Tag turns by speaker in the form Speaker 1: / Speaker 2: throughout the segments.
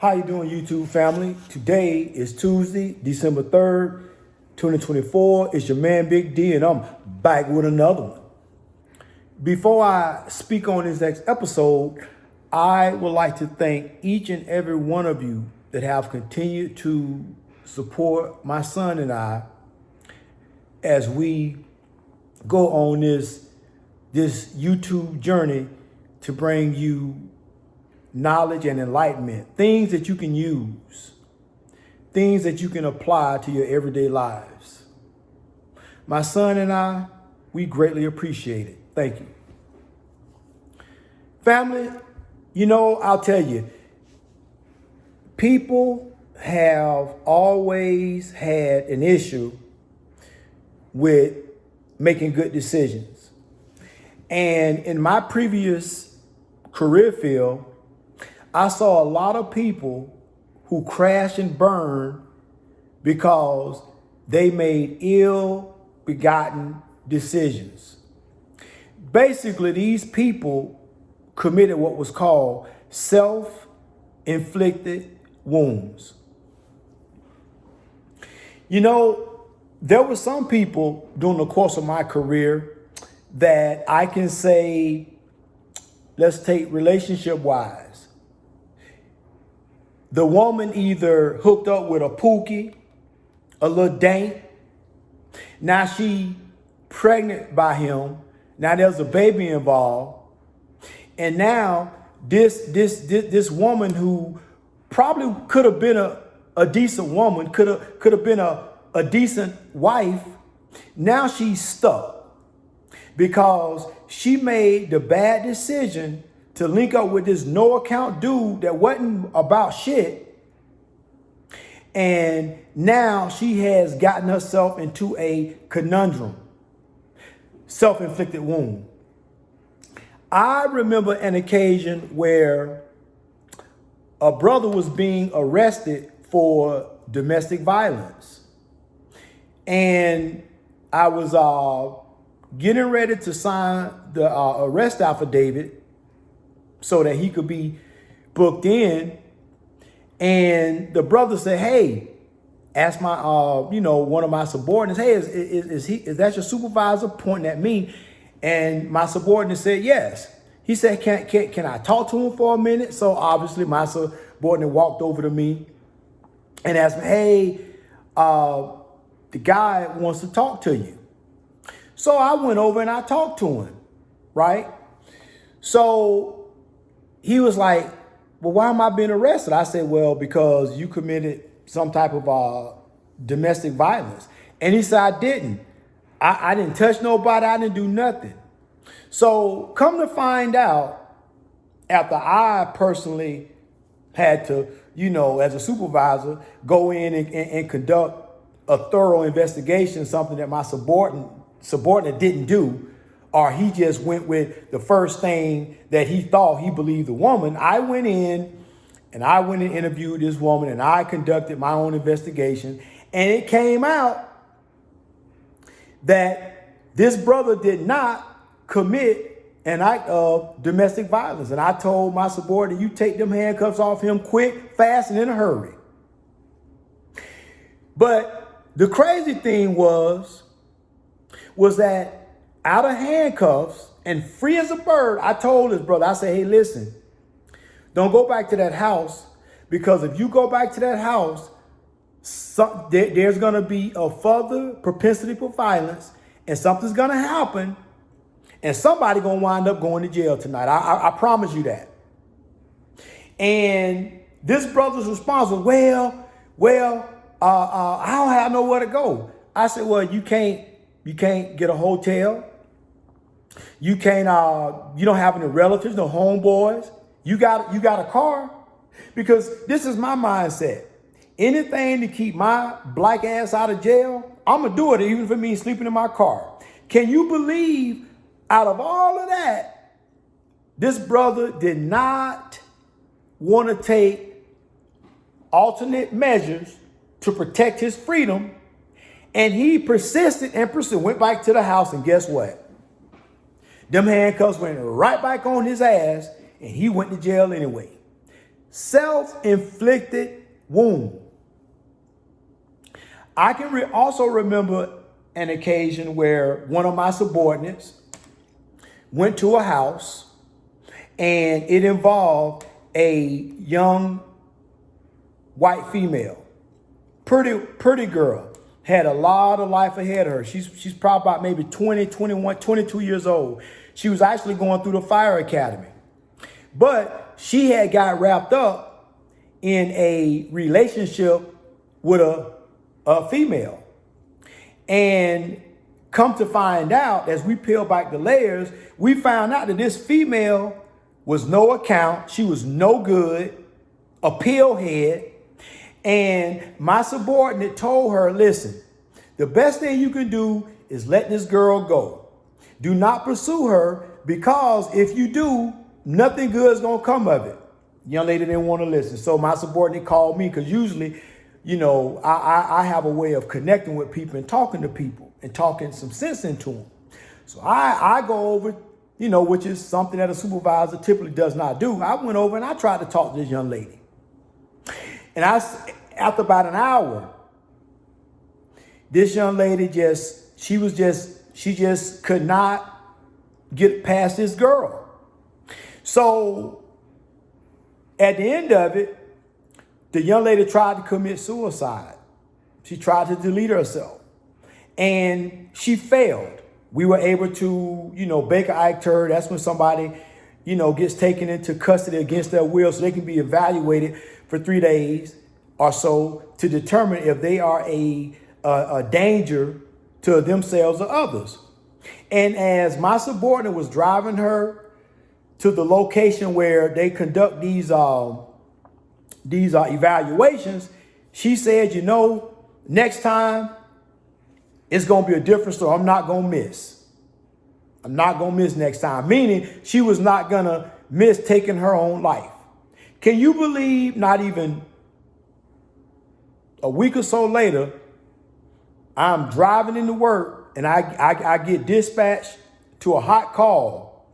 Speaker 1: How you doing, YouTube family? Today is Tuesday, December 3rd, 2024. It's your man, Big D, and I'm back with another one. Before I speak on this next episode, I would like to thank each and every one of you that have continued to support my son and I as we go on this YouTube journey to bring you knowledge and enlightenment, things that you can use, things that you can apply to your everyday lives. My son and I, we greatly appreciate it. Thank you. Family, I'll tell you, people have always had an issue with making good decisions. And in my previous career field, I saw a lot of people who crash and burn because they made ill-begotten decisions. Basically, these people committed what was called self-inflicted wounds. There were some people during the course of my career that I can say, let's take relationship-wise. The woman either hooked up with a pookie, a little dank. Now she pregnant by him. Now there's a baby involved. And now this woman who probably could have been a decent woman, could have been a decent wife, now she's stuck because she made the bad decision to link up with this no account dude that wasn't about shit. And now she has gotten herself into a conundrum, self-inflicted wound. I remember an occasion where a brother was being arrested for domestic violence. And I was getting ready to sign the arrest affidavit so that he could be booked in. And the brother said, hey, asked my, one of my subordinates, hey, is that your supervisor, pointing at me? And my subordinate said, yes. He said, can I talk to him for a minute? So obviously my subordinate walked over to me and asked me, hey, the guy wants to talk to you. So I went over and I talked to him, right? So he was like, well, why am I being arrested? I said, well, because you committed some type of domestic violence. And he said, I didn't. I didn't touch nobody. I didn't do nothing. So come to find out, after I personally had to, as a supervisor, go in and conduct a thorough investigation, something that my subordinate didn't do, or he just went with the first thing that he thought he believed the woman. I went in and interviewed this woman and I conducted my own investigation. And it came out that this brother did not commit an act of domestic violence. And I told my subordinate, you take them handcuffs off him quick, fast, and in a hurry. But the crazy thing was that out of handcuffs and free as a bird, I told his brother, I said, hey, listen, don't go back to that house, because if you go back to that house, there's going to be a further propensity for violence and something's going to happen and somebody going to wind up going to jail tonight. I promise you that. And this brother's response was, I don't have nowhere to go. I said, well, you can't get a hotel. You can't, you don't have any relatives, no homeboys. You got a car? Because this is my mindset. Anything to keep my black ass out of jail, I'm gonna do it, even if it means sleeping in my car. Can you believe, out of all of that, this brother did not want to take alternate measures to protect his freedom, and he persisted and went back to the house, and guess what? Them handcuffs went right back on his ass, and he went to jail anyway. Self-inflicted wound. I can also remember an occasion where one of my subordinates went to a house and it involved a young white female, pretty girl, had a lot of life ahead of her. She's probably about maybe 20, 21, 22 years old. She was actually going through the fire academy, but she had got wrapped up in a relationship with a female. And come to find out, as we peel back the layers, we found out that this female was no account. She was no good, a pillhead. And my subordinate told her, listen, the best thing you can do is let this girl go. Do not pursue her, because if you do, nothing good is going to come of it. The young lady didn't want to listen. So my subordinate called me, because usually, you know, I have a way of connecting with people and talking to people and talking some sense into them. So I go over, you know, which is something that a supervisor typically does not do. I went over and I tried to talk to this young lady. And after about an hour, this young lady she just could not get past this girl. So at the end of it, the young lady tried to commit suicide. She tried to delete herself and she failed. We were able to, you know, Baker Act her. That's when somebody, you know, gets taken into custody against their will so they can be evaluated for 3 days or so to determine if they are a danger to themselves or others. And as my subordinate was driving her to the location where they conduct these evaluations, she said, you know, next time it's going to be a different story. I'm not going to miss. I'm not going to miss next time. Meaning she was not going to miss taking her own life. Can you believe not even a week or so later, I'm driving into work and I get dispatched to a hot call.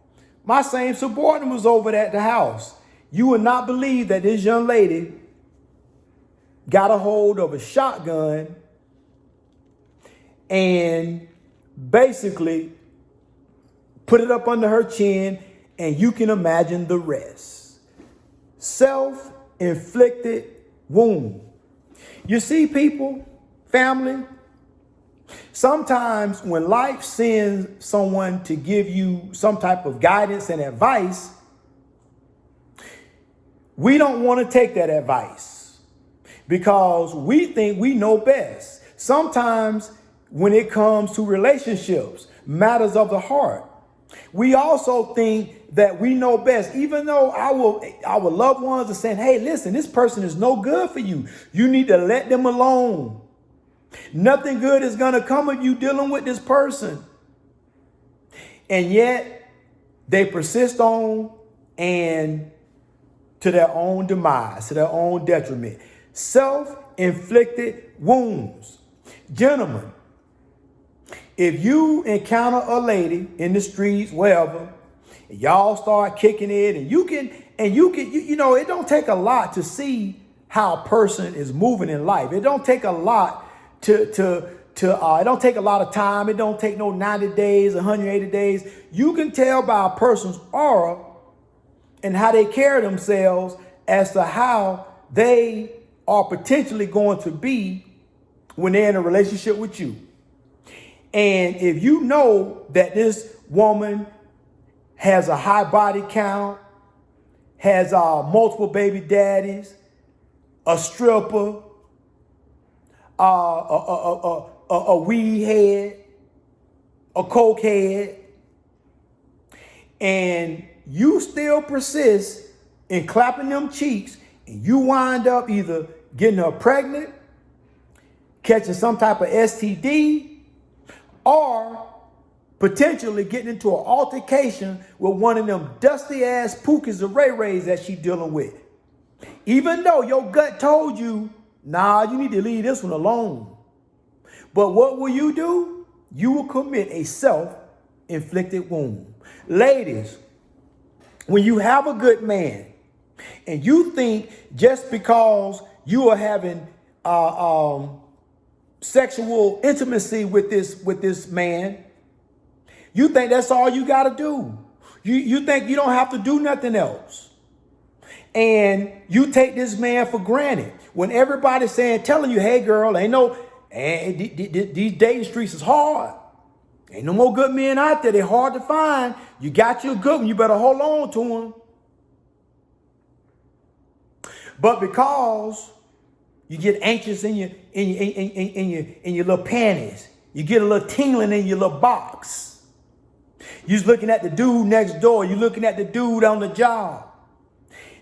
Speaker 1: My same subordinate was over at the house. You would not believe that this young lady got a hold of a shotgun and basically put it up under her chin, and you can imagine the rest. Self-inflicted wound. You see, people, family, sometimes when life sends someone to give you some type of guidance and advice, we don't want to take that advice because we think we know best. Sometimes when it comes to relationships, matters of the heart, we also think that we know best, even though our loved ones are saying, hey, listen, this person is no good for you. You need to let them alone. Nothing good is going to come of you dealing with this person. And yet they persist on and to their own demise, to their own detriment. Self-inflicted wounds. Gentlemen, if you encounter a lady in the streets, wherever, and y'all start kicking it, and you can, you know, it don't take a lot to see how a person is moving in life. It don't take a lot it don't take a lot of time. It don't take no 90 days, 180 days. You can tell by a person's aura and how they carry themselves as to how they are potentially going to be when they're in a relationship with you. And if you know that this woman has a high body count, has multiple baby daddies, a stripper, a weed head, a coke head, and you still persist in clapping them cheeks, and you wind up either getting her pregnant, catching some type of STD, or potentially getting into an altercation with one of them dusty ass pookies or ray-rays that she's dealing with. Even though your gut told you, nah, you need to leave this one alone. But what will you do? You will commit a self-inflicted wound. Ladies, when you have a good man And you think just because you are having sexual intimacy with this man, you think that's all you got to do. You think you don't have to do nothing else. And you take this man for granted. When everybody's telling you, hey girl, these dating streets is hard. Ain't no more good men out there. They're hard to find. You got you a good one. You better hold on to him. But because you get anxious in your little panties, you get a little tingling in your little box. You're looking at the dude next door. You're looking at the dude on the job.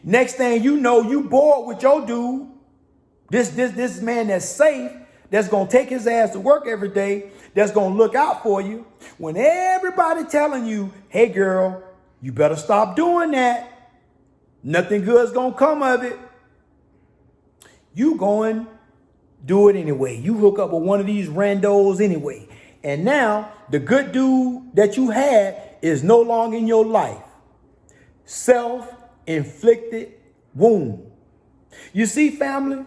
Speaker 1: Next thing you know, you bored with your dude. This man that's safe, that's going to take his ass to work every day, that's going to look out for you. When everybody telling you, hey girl, you better stop doing that. Nothing good's going to come of it. You going do it anyway. You hook up with one of these randos anyway. And now the good dude that you had is no longer in your life. Self-inflicted wound. You see, family,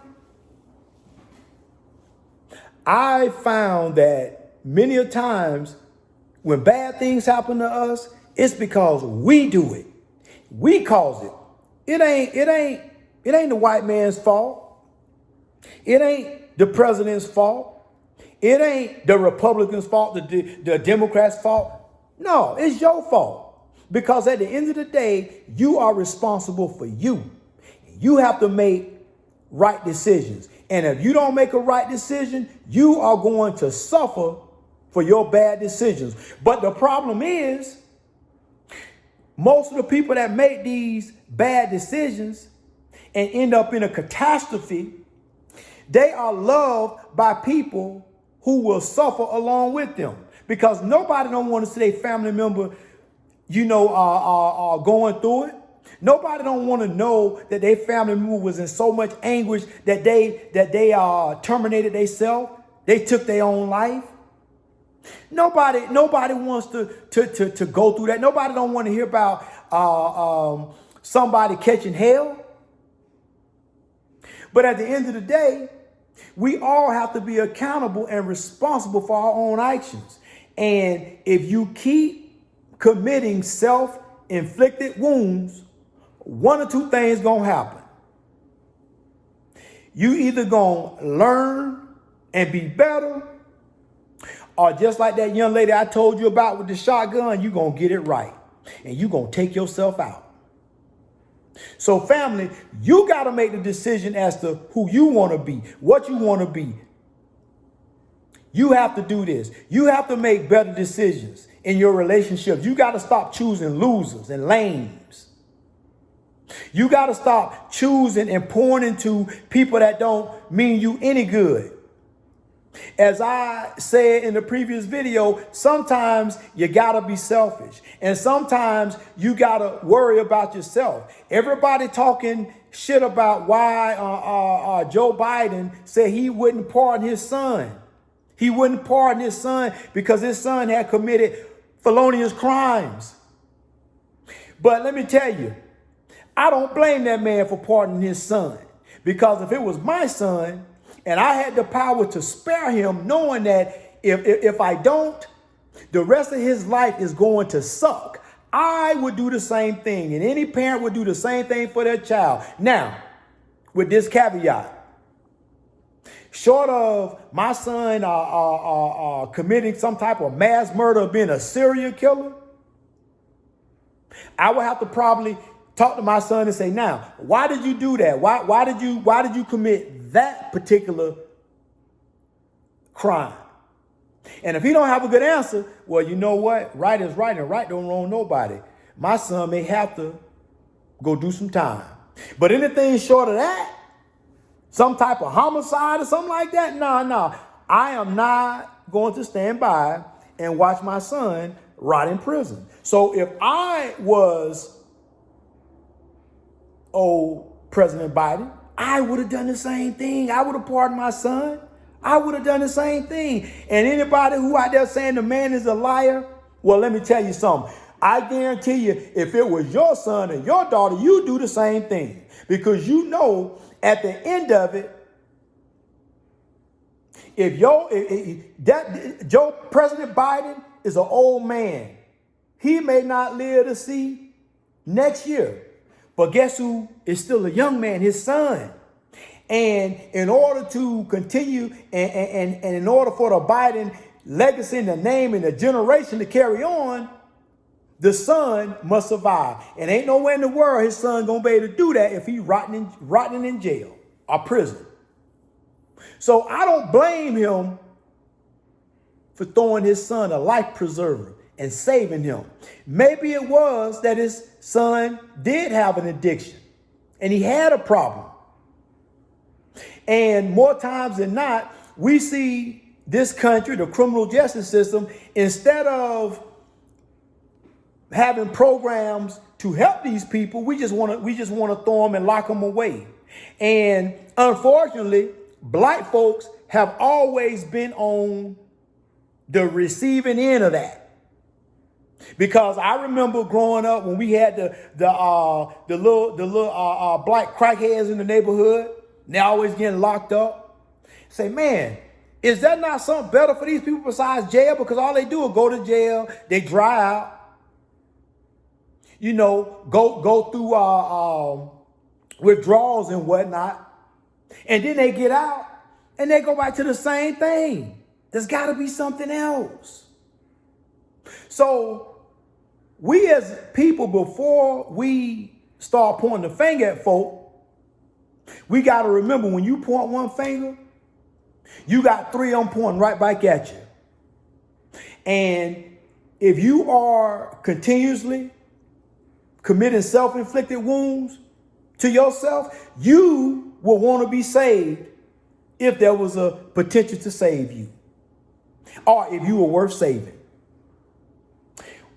Speaker 1: I found that many a times when bad things happen to us, it's because we do it. We cause it. It ain't the white man's fault. It ain't the president's fault. It ain't the Republicans' fault, the Democrats' fault. No, it's your fault. Because at the end of the day, you are responsible for you. You have to make right decisions. And if you don't make a right decision, you are going to suffer for your bad decisions. But the problem is, most of the people that make these bad decisions and end up in a catastrophe, they are loved by people who will suffer along with them. Because nobody don't want to see their family member, going through it. Nobody don't want to know that their family member was in so much anguish that they terminated themselves. They took their own life. Nobody wants to go through that. Nobody don't want to hear about somebody catching hell. But at the end of the day, we all have to be accountable and responsible for our own actions. And if you keep committing self-inflicted wounds, one or two things gonna happen. You either gonna learn and be better, or just like that young lady I told you about with the shotgun, you gonna get it right. And you gonna take yourself out. So family, you gotta make the decision as to who you wanna be, what you wanna be. You have to do this. You have to make better decisions in your relationships. You gotta stop choosing losers and lames. You got to stop choosing and pouring into people that don't mean you any good. As I said in the previous video, sometimes you got to be selfish. And sometimes you got to worry about yourself. Everybody talking shit about why Joe Biden said he wouldn't pardon his son. He wouldn't pardon his son because his son had committed felonious crimes. But let me tell you, I don't blame that man for pardoning his son, because if it was my son and I had the power to spare him, knowing that if I don't, the rest of his life is going to suck, I would do the same thing. And any parent would do the same thing for their child. Now, with this caveat, short of my son committing some type of mass murder, being a serial killer, I would have to probably talk to my son and say, now, why did you do that? Why did you commit that particular crime? And if he don't have a good answer, well, you know what? Right is right and right don't wrong nobody. My son may have to go do some time. But anything short of that, some type of homicide or something like that, no. I am not going to stand by and watch my son rot in prison. So if I was President Biden, I would have done the same thing. I would have pardoned my son. I would have done the same thing. And anybody who out there saying the man is a liar, well, let me tell you something. I guarantee you, if it was your son and your daughter, you do the same thing. Because you know, at the end of it, if Joe President Biden is an old man, he may not live to see next year. But guess who is still a young man? His son. And in order to continue and in order for the Biden legacy and the name and the generation to carry on, the son must survive. And ain't nowhere in the world his son gonna be able to do that if he rotting in jail or prison. So I don't blame him for throwing his son a life preserver and saving him. Maybe it was that his son did have an addiction and he had a problem. And more times than not, we see this country, the criminal justice system, instead of having programs to help these people, we just want to throw them and lock them away. And unfortunately, black folks have always been on the receiving end of that. Because I remember growing up when we had the little black crackheads in the neighborhood. They always getting locked up. Say, man, is that not something better for these people besides jail? Because all they do is go to jail, they dry out, you know, go through withdrawals and whatnot, and then they get out and they go back to the same thing. There's got to be something else. So we as people, before we start pointing the finger at folk, we got to remember, when you point one finger, you got three of them pointing right back at you. And if you are continuously committing self-inflicted wounds to yourself, you will want to be saved if there was a potential to save you, or if you were worth saving.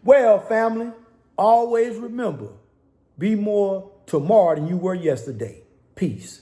Speaker 1: Well, family, always remember, be more tomorrow than you were yesterday. Peace.